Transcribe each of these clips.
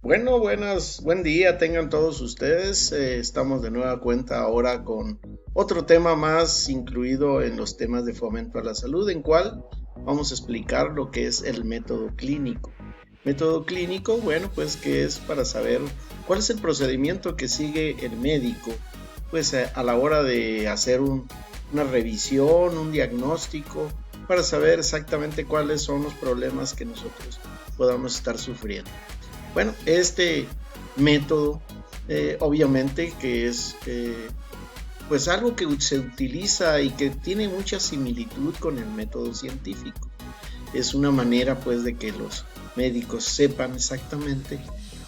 Buen día tengan todos ustedes. Estamos de nueva cuenta ahora con otro tema más incluido en los temas de fomento a la salud, en cual vamos a explicar lo que es el método clínico. Método clínico, bueno, pues que es para saber cuál es el procedimiento que sigue el médico, pues a la hora de hacer una revisión, un diagnóstico, para saber exactamente cuáles son los problemas que nosotros podamos estar sufriendo. Bueno, este método obviamente que es pues algo que se utiliza y que tiene mucha similitud con el método científico. Es una manera pues de que los médicos sepan exactamente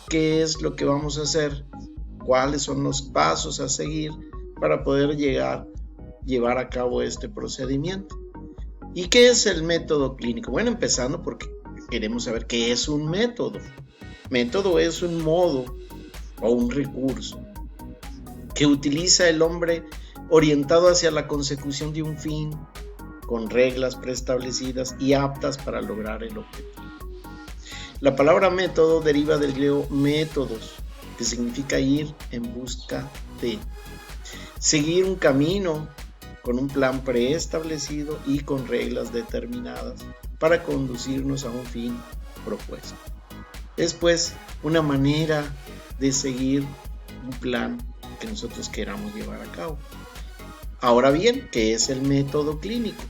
qué es lo que vamos a hacer, cuáles son los pasos a seguir para poder llevar a cabo este procedimiento. ¿Y qué es el método clínico? Bueno, empezando porque queremos saber qué es un método. Método es un modo o un recurso que utiliza el hombre orientado hacia la consecución de un fin, con reglas preestablecidas y aptas para lograr el objetivo. La palabra método deriva del griego métodos, que significa ir en busca de, seguir un camino con un plan preestablecido y con reglas determinadas para conducirnos a un fin propuesto. Es pues una manera de seguir un plan que nosotros queramos llevar a cabo. Ahora bien, ¿qué es el método clínico?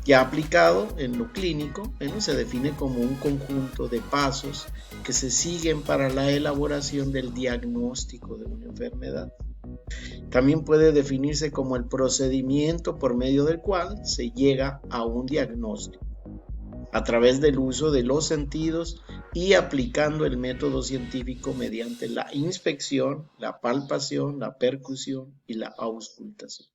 Ya aplicado en lo clínico, se define como un conjunto de pasos que se siguen para la elaboración del diagnóstico de una enfermedad. También puede definirse como el procedimiento por medio del cual se llega a un diagnóstico, a través del uso de los sentidos y aplicando el método científico mediante la inspección, la palpación, la percusión y la auscultación,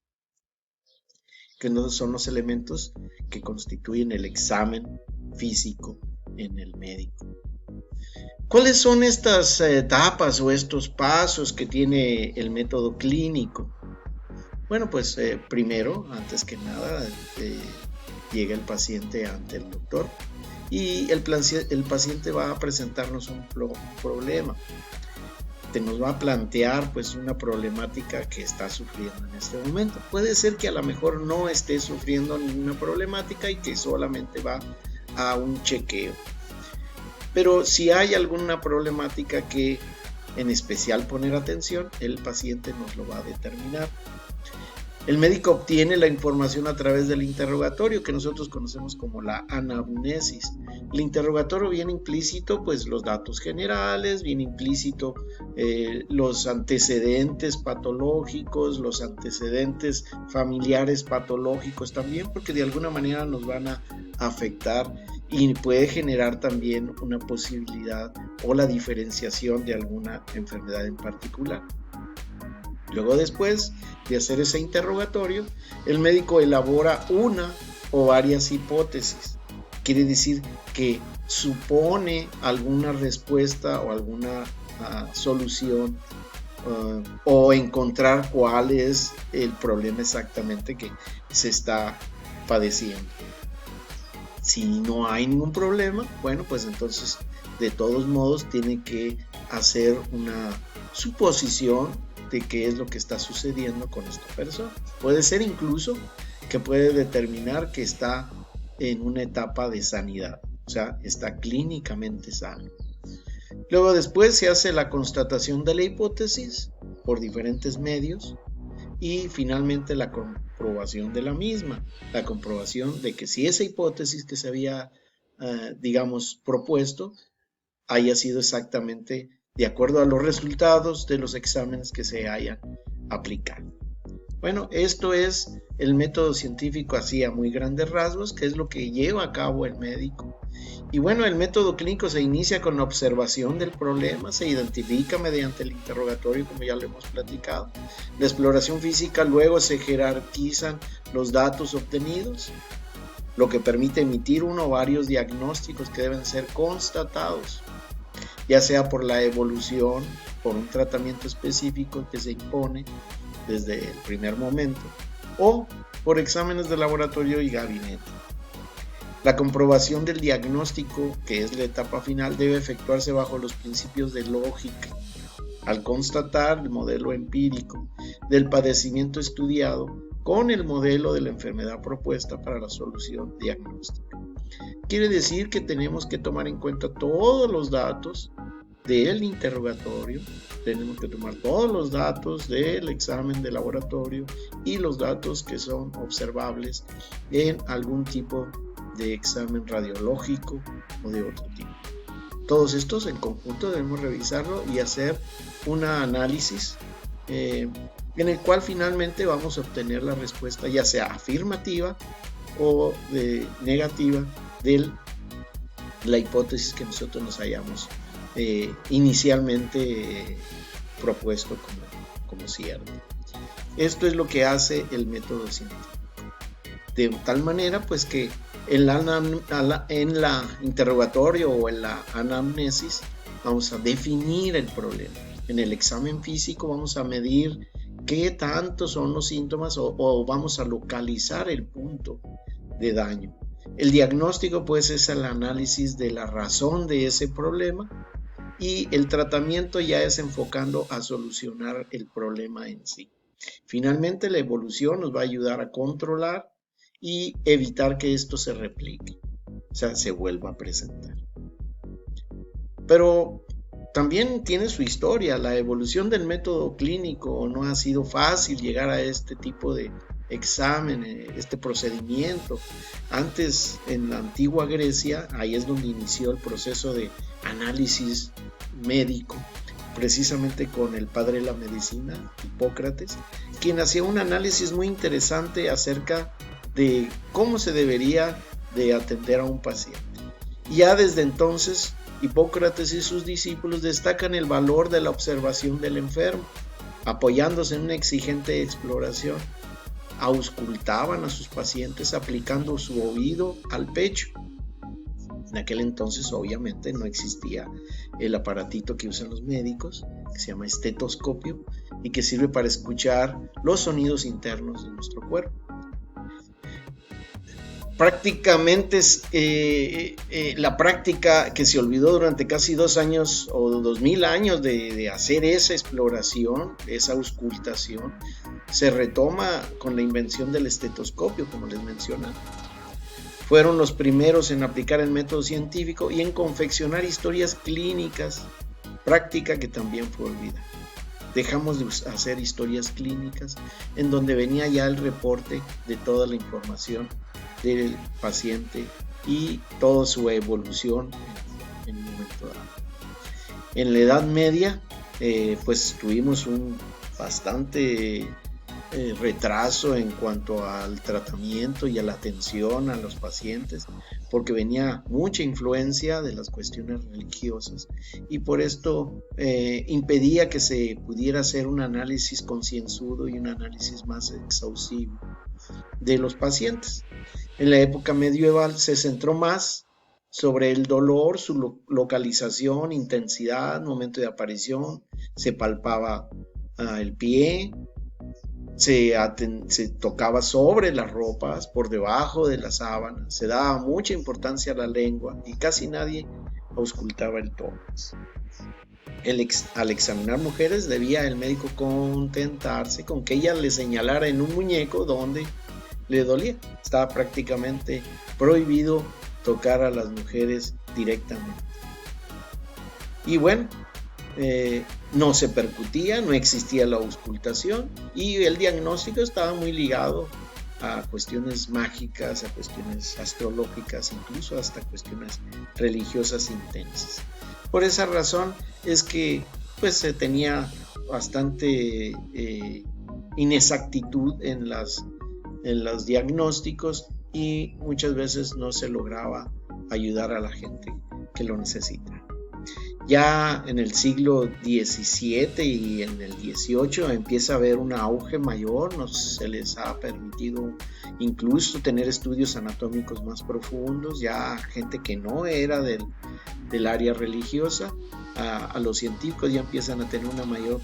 que no son los elementos que constituyen el examen físico en el médico. ¿Cuáles son estas etapas o estos pasos que tiene el método clínico? Bueno, pues primero, antes que nada, llega el paciente ante el doctor y el paciente va a presentarnos un problema. Nos va a plantear pues una problemática que está sufriendo en este momento. Puede ser que a lo mejor no esté sufriendo ninguna problemática y que solamente va a un chequeo. Pero si hay alguna problemática que en especial poner atención, el paciente nos lo va a determinar. El médico obtiene la información a través del interrogatorio, que nosotros conocemos como la anamnesis. El interrogatorio viene implícito, pues los datos generales, viene implícito los antecedentes patológicos, los antecedentes familiares patológicos también, porque de alguna manera nos van a afectar y puede generar también una posibilidad o la diferenciación de alguna enfermedad en particular. Luego, después de hacer ese interrogatorio, el médico elabora una o varias hipótesis. Quiere decir que supone alguna respuesta o alguna solución o encontrar cuál es el problema exactamente que se está padeciendo. Si no hay ningún problema, bueno, pues entonces de todos modos tiene que hacer una suposición de qué es lo que está sucediendo con esta persona. Puede ser incluso que puede determinar que está en una etapa de sanidad, o sea, está clínicamente sano. Luego después se hace la constatación de la hipótesis por diferentes medios y finalmente la comprobación de la misma, la comprobación de que si esa hipótesis que se había, propuesto haya sido exactamente de acuerdo a los resultados de los exámenes que se hayan aplicado. Bueno, esto es el método científico así a muy grandes rasgos, que es lo que lleva a cabo el médico. Y bueno, el método clínico se inicia con la observación del problema, se identifica mediante el interrogatorio, como ya lo hemos platicado. La exploración física, luego se jerarquizan los datos obtenidos, lo que permite emitir uno o varios diagnósticos que deben ser constatados, ya sea por la evolución, por un tratamiento específico que se impone desde el primer momento, o por exámenes de laboratorio y gabinete. La comprobación del diagnóstico, que es la etapa final, debe efectuarse bajo los principios de lógica, al constatar el modelo empírico del padecimiento estudiado con el modelo de la enfermedad propuesta para la solución diagnóstica. Quiere decir que tenemos que tomar en cuenta todos los datos del interrogatorio, tenemos que tomar todos los datos del examen de laboratorio y los datos que son observables en algún tipo de examen radiológico o de otro tipo. Todos estos en conjunto debemos revisarlo y hacer un análisis en el cual finalmente vamos a obtener la respuesta, ya sea afirmativa o negativa, de la hipótesis que nosotros nos hayamos inicialmente propuesto como cierto. Esto es lo que hace el método científico, de tal manera pues que en la interrogatorio o en la anamnesis vamos a definir el problema. En el examen físico vamos a medir qué tanto son los síntomas o vamos a localizar el punto de daño. El diagnóstico pues es el análisis de la razón de ese problema y el tratamiento ya es enfocando a solucionar el problema en sí. Finalmente la evolución nos va a ayudar a controlar y evitar que esto se replique, o sea, se vuelva a presentar. Pero también tiene su historia. La evolución del método clínico no ha sido fácil llegar a este tipo de examen, este procedimiento. Antes, en la antigua Grecia, ahí es donde inició el proceso de análisis médico, precisamente con el padre de la medicina, Hipócrates, quien hacía un análisis muy interesante acerca de cómo se debería de atender a un paciente. Ya desde entonces, Hipócrates y sus discípulos destacan el valor de la observación del enfermo, apoyándose en una exigente exploración. Auscultaban a sus pacientes aplicando su oído al pecho. En aquel entonces obviamente no existía el aparatito que usan los médicos, que se llama estetoscopio y que sirve para escuchar los sonidos internos de nuestro cuerpo. Prácticamente la práctica que se olvidó durante casi 2 años o 2000 años de hacer esa exploración, esa auscultación, se retoma con la invención del estetoscopio, como les mencionaba. Fueron los primeros en aplicar el método científico y en confeccionar historias clínicas, práctica que también fue olvidada. Dejamos de hacer historias clínicas en donde venía ya el reporte de toda la información del paciente y toda su evolución en un momento dado. En la Edad Media, pues tuvimos un bastante retraso en cuanto al tratamiento y a la atención a los pacientes, porque venía mucha influencia de las cuestiones religiosas y por esto impedía que se pudiera hacer un análisis concienzudo y un análisis más exhaustivo de los pacientes. En la época medieval se centró más sobre el dolor, su localización, intensidad, momento de aparición, se palpaba el pie, se tocaba sobre las ropas, por debajo de las sábanas, se daba mucha importancia a la lengua y casi nadie auscultaba el tórax. Al examinar mujeres debía el médico contentarse con que ella le señalara en un muñeco donde le dolía. Estaba prácticamente prohibido tocar a las mujeres directamente. Y bueno, no se percutía, no existía la auscultación y el diagnóstico estaba muy ligado a cuestiones mágicas, a cuestiones astrológicas, incluso hasta cuestiones religiosas intensas. Por esa razón es que pues se tenía bastante inexactitud en los diagnósticos y muchas veces no se lograba ayudar a la gente que lo necesita. Ya en el siglo XVII y en el XVIII empieza a haber un auge mayor, se les ha permitido incluso tener estudios anatómicos más profundos, ya gente que no era del área religiosa, a los científicos ya empiezan a tener una mayor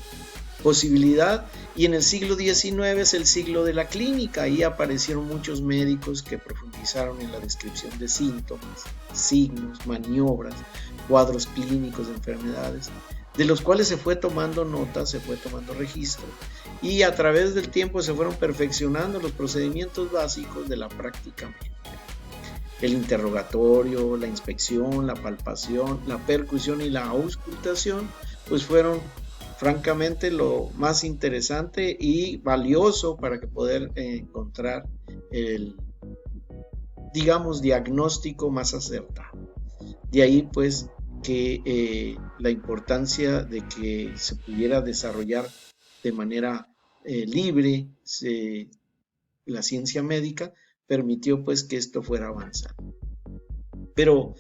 posibilidad. Y en el siglo XIX es el siglo de la clínica. Ahí aparecieron muchos médicos que profundizaron en la descripción de síntomas, signos, maniobras, cuadros clínicos de enfermedades, de los cuales se fue tomando nota, se fue tomando registro, y a través del tiempo se fueron perfeccionando los procedimientos básicos de la práctica médica. El interrogatorio, la inspección, la palpación, la percusión y la auscultación, pues fueron francamente lo más interesante y valioso para que poder encontrar el, digamos, diagnóstico más acertado. De ahí pues que la importancia de que se pudiera desarrollar de manera libre la ciencia médica permitió pues que esto fuera avanzando. Pero,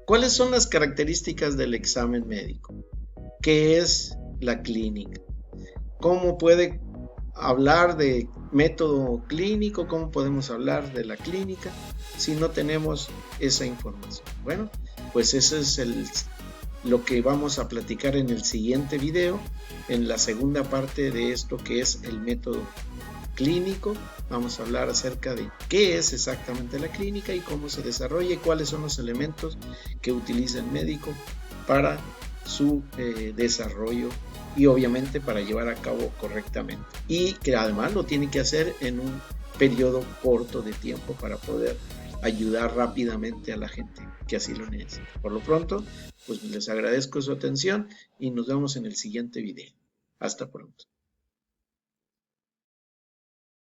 ¿cuáles son las características del examen médico? ¿Qué es la clínica? ¿Cómo puede hablar de método clínico? ¿Cómo podemos hablar de la clínica si no tenemos esa información? Bueno, pues eso es lo que vamos a platicar en el siguiente video, en la segunda parte de esto que es el método clínico. Vamos a hablar acerca de qué es exactamente la clínica y cómo se desarrolla y cuáles son los elementos que utiliza el médico para su desarrollo y obviamente para llevar a cabo correctamente, y que además lo tiene que hacer en un periodo corto de tiempo para poder ayudar rápidamente a la gente que así lo necesita. Por lo pronto, pues les agradezco su atención y nos vemos en el siguiente video. Hasta pronto.